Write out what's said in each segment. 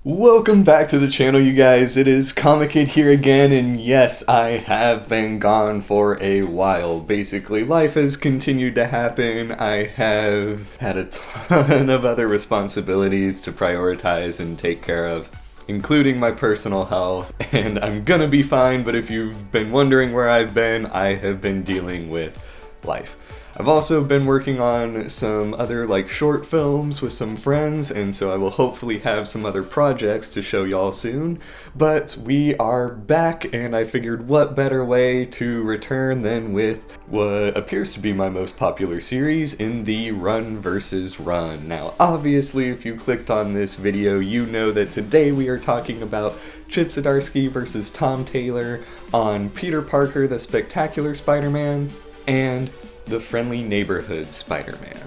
Welcome back to the channel, you guys. It is Comic Kid here again, and yes, I have been gone for a while. Basically, life has continued to happen. I have had a ton of other responsibilities to prioritize and take care of, including my personal health, and I'm gonna be fine, but if you've been wondering where I've been, I have been dealing with life. I've also been working on some other short films with some friends, and so I will hopefully have some other projects to show y'all soon. But we are back, and I figured what better way to return than with what appears to be my most popular series in the Run vs. Run. Now, obviously, if you clicked on this video, you know that today we are talking about Chip Zdarsky versus Tom Taylor on Peter Parker, the Spectacular Spider-Man, and the Friendly Neighborhood Spider-Man.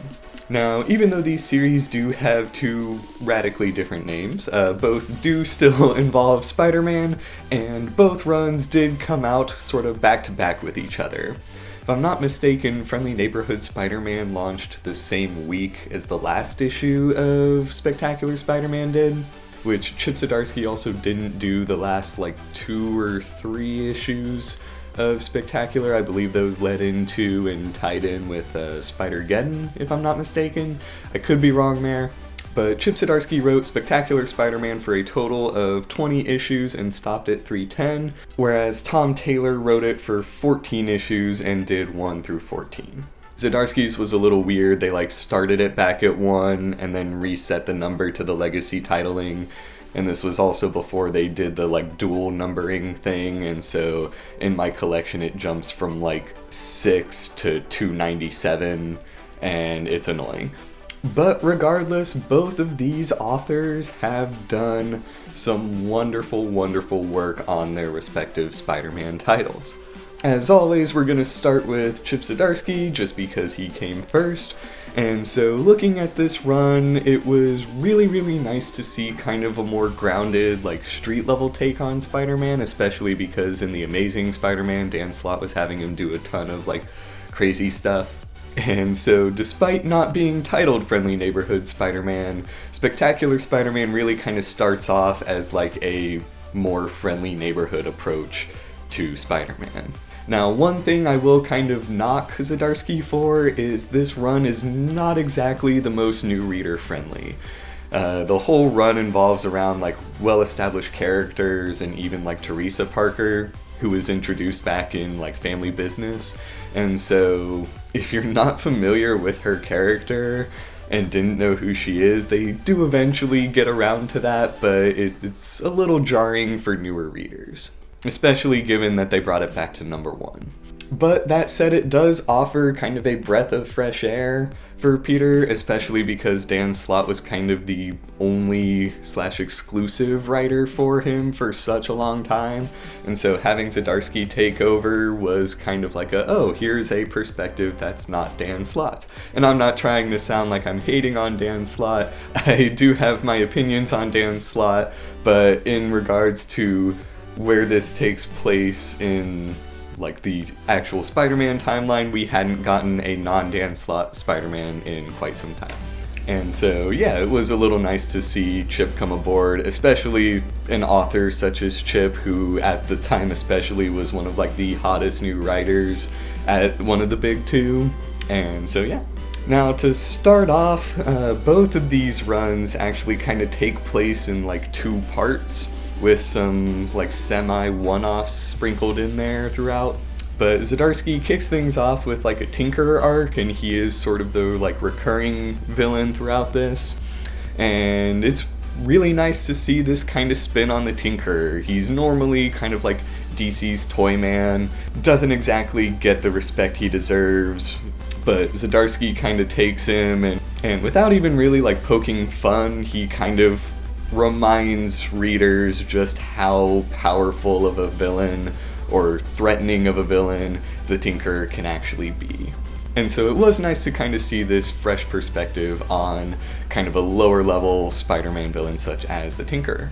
Now, even though these series do have two radically different names, both do still involve Spider-Man, and both runs did come out sort of back-to-back with each other. If I'm not mistaken, Friendly Neighborhood Spider-Man launched the same week as the last issue of Spectacular Spider-Man did, which Chip Zdarsky also didn't do the last 2 or 3 issues of Spectacular. I believe those led into and tied in with Spider-Geddon, if I'm not mistaken. I could be wrong there. But Chip Zdarsky wrote Spectacular Spider-Man for a total of 20 issues and stopped at 310, whereas Tom Taylor wrote it for 14 issues and did 1 through 14. Zdarsky's was a little weird. They started it back at 1 and then reset the number to the legacy titling. And this was also before they did the dual numbering thing, and so in my collection it jumps from 6 to 297, and it's annoying. But regardless, both of these authors have done some wonderful, wonderful work on their respective Spider-Man titles. As always, we're gonna start with Chip Zdarsky, just because he came first. And so looking at this run, it was really, really nice to see kind of a more grounded, street level take on Spider-Man, especially because in The Amazing Spider-Man, Dan Slott was having him do a ton of crazy stuff. And so despite not being titled Friendly Neighborhood Spider-Man, Spectacular Spider-Man really kind of starts off as a more friendly neighborhood approach to Spider-Man. Now, one thing I will kind of knock Zdarsky for is this run is not exactly the most new reader friendly. The whole run involves around well-established characters, and even Teresa Parker, who was introduced back in Family Business. And so if you're not familiar with her character and didn't know who she is, they do eventually get around to that, but it's a little jarring for newer readers, especially given that they brought it back to number 1. But that said, it does offer kind of a breath of fresh air for Peter, especially because Dan Slott was kind of the only / exclusive writer for him for such a long time. And so having Zdarsky take over was kind of oh, here's a perspective that's not Dan Slott's. And I'm not trying to sound like I'm hating on Dan Slott. I do have my opinions on Dan Slott, but in regards to where this takes place in the actual Spider-Man timeline, we hadn't gotten a non-Dan Slott Spider-Man in quite some time. And so yeah, it was a little nice to see Chip come aboard, especially an author such as Chip, who at the time especially was one of the hottest new writers at one of the big two. And so yeah. Now, to start off, both of these runs actually kind of take place in 2 parts, with some semi one-offs sprinkled in there throughout. But Zdarsky kicks things off with a Tinkerer arc, and he is sort of the recurring villain throughout this. And it's really nice to see this kind of spin on the Tinkerer. He's normally kind of DC's toy man, doesn't exactly get the respect he deserves, but Zdarsky kind of takes him, and without even really poking fun, he kind of reminds readers just how powerful of a villain or threatening of a villain the Tinkerer can actually be. And so it was nice to kind of see this fresh perspective on kind of a lower level Spider-Man villain such as the Tinkerer.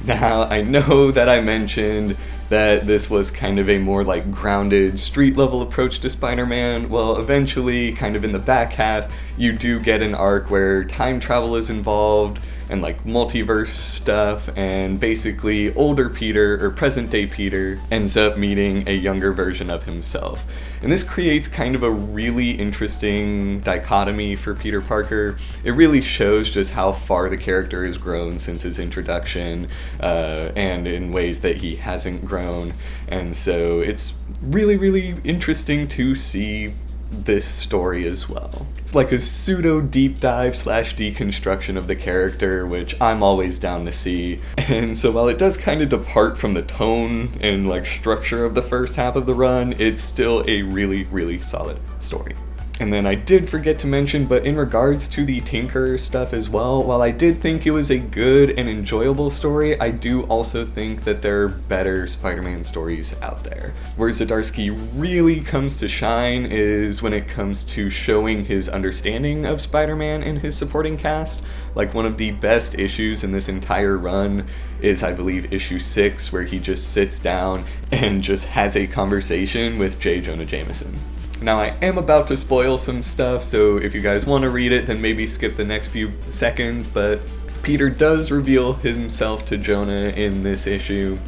Now, I know that I mentioned that this was kind of a more grounded street level approach to Spider-Man. Well, eventually, kind of in the back half, you do get an arc where time travel is involved, and like multiverse stuff, and basically older Peter, or present day Peter, ends up meeting a younger version of himself. And this creates kind of a really interesting dichotomy for Peter Parker. It really shows just how far the character has grown since his introduction, and in ways that he hasn't grown. And so it's really, really interesting to see this story as well. It's like a pseudo deep dive / deconstruction of the character, which I'm always down to see. And so while it does kind of depart from the tone and like structure of the first half of the run, it's still a really, really solid story. And then I did forget to mention, but in regards to the Tinker stuff as well, while I did think it was a good and enjoyable story, I do also think that there are better Spider-Man stories out there. Where Zdarsky really comes to shine is when it comes to showing his understanding of Spider-Man and his supporting cast. Like, one of the best issues in this entire run is, I believe, issue 6, where he just sits down and just has a conversation with J. Jonah Jameson. Now, I am about to spoil some stuff, so if you guys want to read it, then maybe skip the next few seconds, but Peter does reveal himself to Jonah in this issue.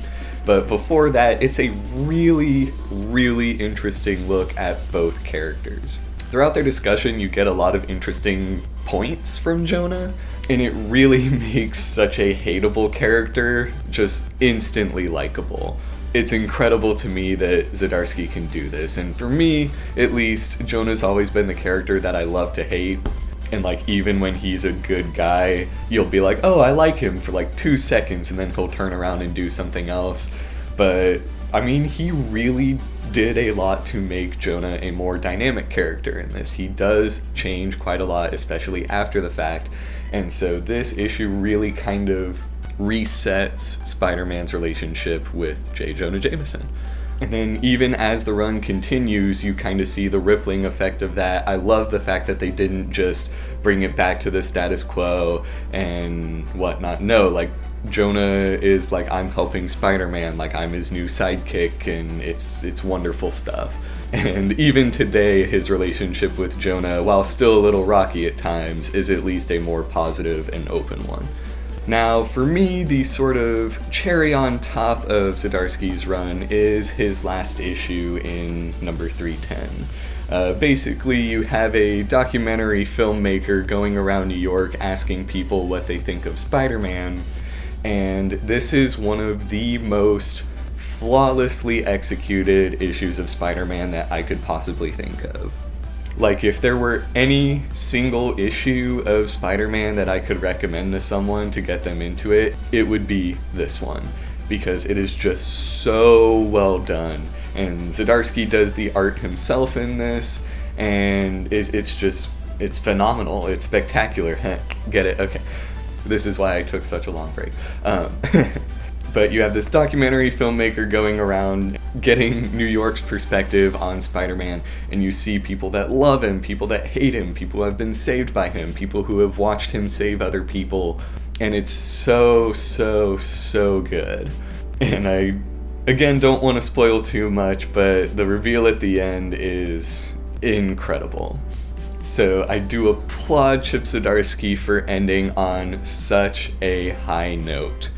But before that, it's a really, really interesting look at both characters. Throughout their discussion, you get a lot of interesting points from Jonah, and it really makes such a hateable character just instantly likable. It's incredible to me that Zdarsky can do this, and for me, at least, Jonah's always been the character that I love to hate. And like, even when he's a good guy, you'll be like, oh, I like him for like 2 seconds, and then he'll turn around and do something else. But I mean, he really did a lot to make Jonah a more dynamic character in this. He does change quite a lot, especially after the fact, and so this issue really kind of resets Spider-Man's relationship with J. Jonah Jameson. And then even as the run continues, you kind of see the rippling effect of that. I love the fact that they didn't just bring it back to the status quo and whatnot. No, like, Jonah is like, I'm helping Spider-Man, like I'm his new sidekick, and it's wonderful stuff. And even today, his relationship with Jonah, while still a little rocky at times, is at least a more positive and open one. Now, for me, the sort of cherry on top of Zdarsky's run is his last issue in number 310. Basically, you have a documentary filmmaker going around New York asking people what they think of Spider-Man, and this is one of the most flawlessly executed issues of Spider-Man that I could possibly think of. Like, if there were any single issue of Spider-Man that I could recommend to someone to get them into it, it would be this one, because it is just so well done. And Zdarsky does the art himself in this, and it's phenomenal. It's spectacular. Get it? Okay. This is why I took such a long break. But you have this documentary filmmaker going around getting New York's perspective on Spider-Man, and you see people that love him, people that hate him, people who have been saved by him, people who have watched him save other people, and it's so, so, so good. And I, again, don't want to spoil too much, but the reveal at the end is incredible. So I do applaud Chip Zdarsky for ending on such a high note.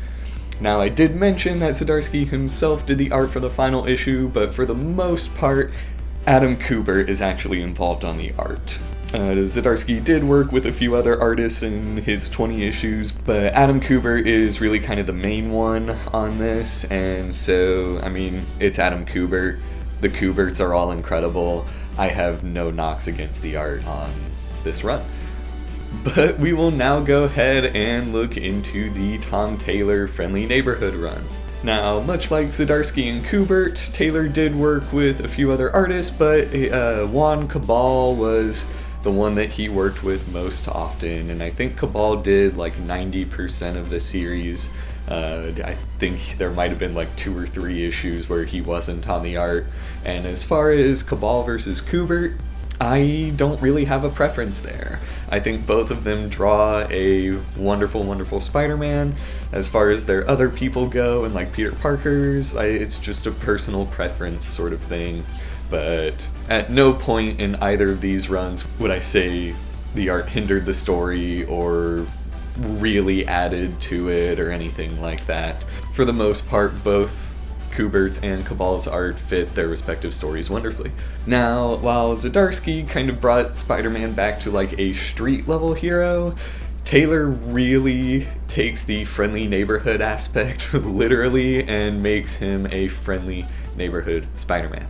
Now, I did mention that Zdarsky himself did the art for the final issue, but for the most part, Adam Kubert is actually involved on the art. Zdarsky did work with a few other artists in his 20 issues, but Adam Kubert is really kind of the main one on this, and so, I mean, it's Adam Kubert. The Kuberts are all incredible. I have no knocks against the art on this run. But we will now go ahead and look into the Tom Taylor Friendly Neighborhood run. Now, much like Zdarsky and Kubert, Taylor did work with a few other artists, but Juan Cabal was the one that he worked with most often, and I think Cabal did like 90% of the series. I think there might have been like 2 or 3 issues where he wasn't on the art. And as far as Cabal versus Kubert, I don't really have a preference there. I think both of them draw a wonderful, wonderful Spider-Man. As far as their other people go, and like Peter Parker's, it's just a personal preference sort of thing. But at no point in either of these runs would I say the art hindered the story or really added to it or anything like that. For the most part, both Kubert's and Caval's art fit their respective stories wonderfully. Now, while Zdarsky kind of brought Spider-Man back to like a street level hero, Taylor really takes the friendly neighborhood aspect literally and makes him a friendly neighborhood Spider-Man.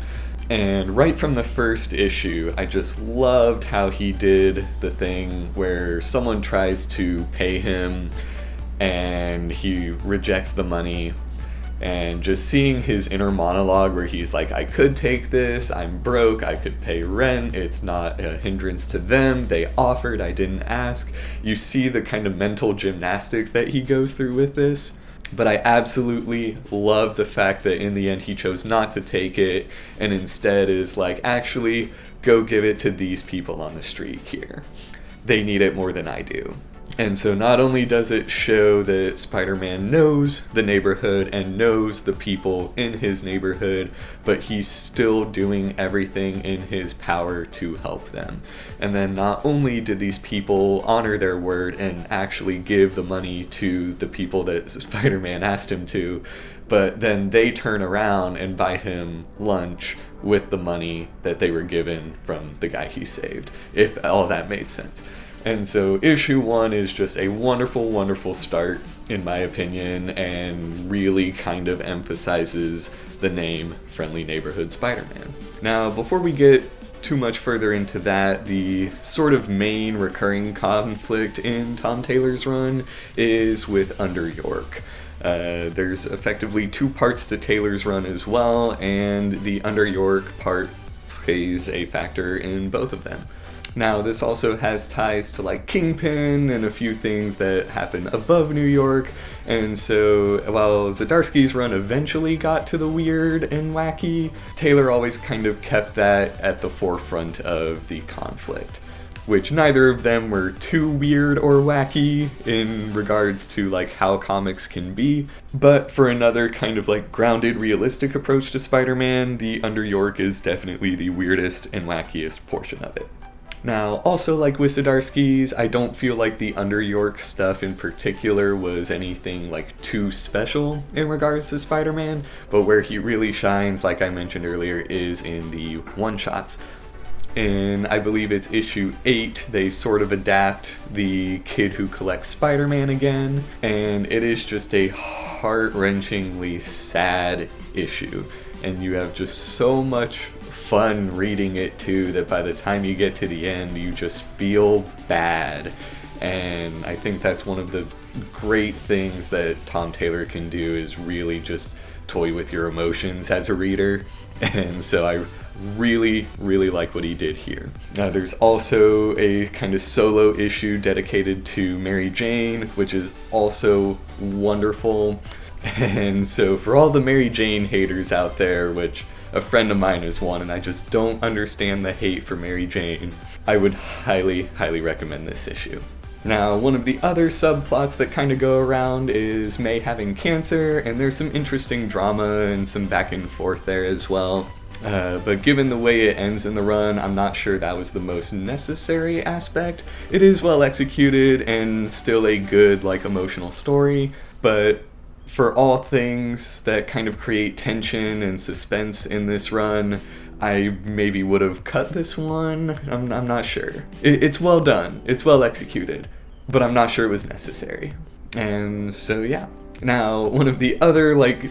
And right from the first issue, I just loved how he did the thing where someone tries to pay him and he rejects the money. And just seeing his inner monologue where he's like, I could take this, I'm broke, I could pay rent, it's not a hindrance to them, they offered, I didn't ask. You see the kind of mental gymnastics that he goes through with this. But I absolutely love the fact that in the end he chose not to take it and instead is like, actually, go give it to these people on the street here. They need it more than I do. And so not only does it show that Spider-Man knows the neighborhood and knows the people in his neighborhood, but he's still doing everything in his power to help them. And then not only did these people honor their word and actually give the money to the people that Spider-Man asked him to, but then they turn around and buy him lunch with the money that they were given from the guy he saved, if all that made sense. And so issue 1 is just a wonderful, wonderful start, in my opinion, and really kind of emphasizes the name Friendly Neighborhood Spider-Man. Now, before we get too much further into that, the sort of main recurring conflict in Tom Taylor's run is with Under York. There's effectively 2 parts to Taylor's run as well, and the Under York part plays a factor in both of them. Now, this also has ties to like Kingpin and a few things that happen above New York, and so while Zdarsky's run eventually got to the weird and wacky, Taylor always kind of kept that at the forefront of the conflict, which neither of them were too weird or wacky in regards to like how comics can be, but for another kind of like grounded, realistic approach to Spider-Man, the Under York is definitely the weirdest and wackiest portion of it. Now, also like with Zdarsky's, I don't feel like the Under York stuff in particular was anything like too special in regards to Spider-Man, but where he really shines, like I mentioned earlier, is in the one-shots. In, I believe it's issue 8, they sort of adapt the kid who collects Spider-Man again, and it is just a heart-wrenchingly sad issue, and you have just so much fun reading it too that by the time you get to the end you just feel bad. And I think that's one of the great things that Tom Taylor can do, is really just toy with your emotions as a reader, and so I really like what he did here. There's also a kind of solo issue dedicated to Mary Jane, which is also wonderful. And so for all the Mary Jane haters out there, which a friend of mine is one, and I just don't understand the hate for Mary Jane, I would highly recommend this issue. Now, one of the other subplots that kind of go around is May having cancer, and there's some interesting drama and some back and forth there as well. But given the way it ends in the run, I'm not sure that was the most necessary aspect. It is well executed and still a good, like, emotional story, but for all things that kind of create tension and suspense in this run, I maybe would have cut this one. I'm not sure. It's well done. It's well executed, but I'm not sure it was necessary. And so yeah. Now, one of the other like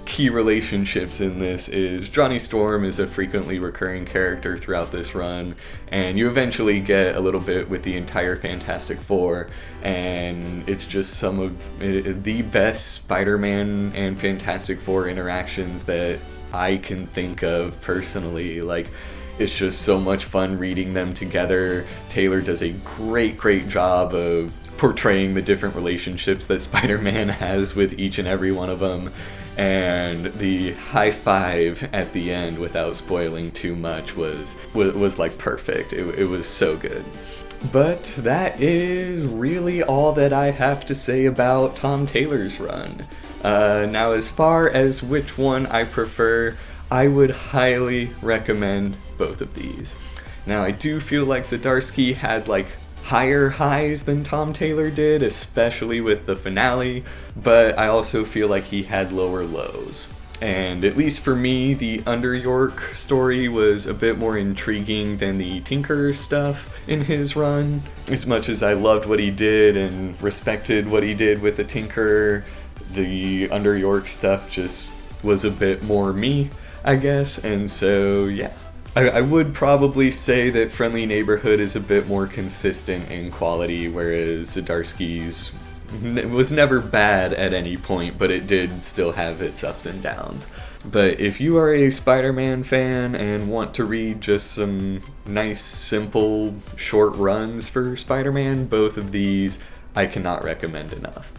key relationships in this is Johnny Storm is a frequently recurring character throughout this run, and you eventually get a little bit with the entire Fantastic Four, and it's just some of the best Spider-Man and Fantastic Four interactions that I can think of personally. Like, it's just so much fun reading them together. Taylor does a great job of portraying the different relationships that Spider-Man has with each and every one of them. And the high five at the end, without spoiling too much, was like perfect. It was so good. But that is really all that I have to say about Tom Taylor's run. Now, as far as which one I prefer, I would highly recommend both of these. Now, I do feel like Zdarsky had like higher highs than Tom Taylor did, especially with the finale, but I also feel like he had lower lows. And at least for me, the Under York story was a bit more intriguing than the Tinker stuff in his run. As much as I loved what he did and respected what he did with the Tinker, the Under York stuff just was a bit more me, I guess. And so, yeah. I would probably say that Friendly Neighborhood is a bit more consistent in quality, whereas Zdarsky's was never bad at any point, but it did still have its ups and downs. But if you are a Spider-Man fan and want to read just some nice, simple, short runs for Spider-Man, both of these I cannot recommend enough.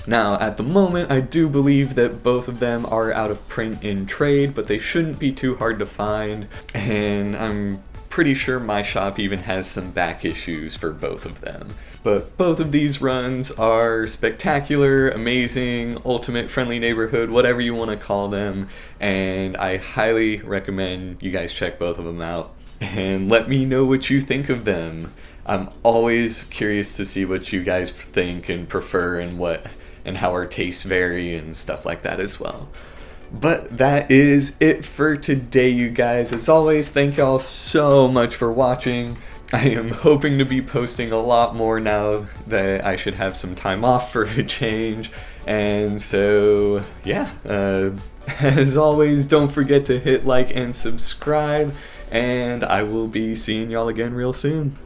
Now, at the moment, I do believe that both of them are out of print in trade, but they shouldn't be too hard to find, and I'm pretty sure my shop even has some back issues for both of them. But both of these runs are spectacular, amazing, ultimate Friendly Neighborhood, whatever you want to call them, and I highly recommend you guys check both of them out and let me know what you think of them. I'm always curious to see what you guys think and prefer and how our tastes vary and stuff like that as well. But that is it for today, you guys. As always, thank y'all so much for watching. I am hoping to be posting a lot more now that I should have some time off for a change. And so, yeah, as always, don't forget to hit like and subscribe. And I will be seeing y'all again real soon.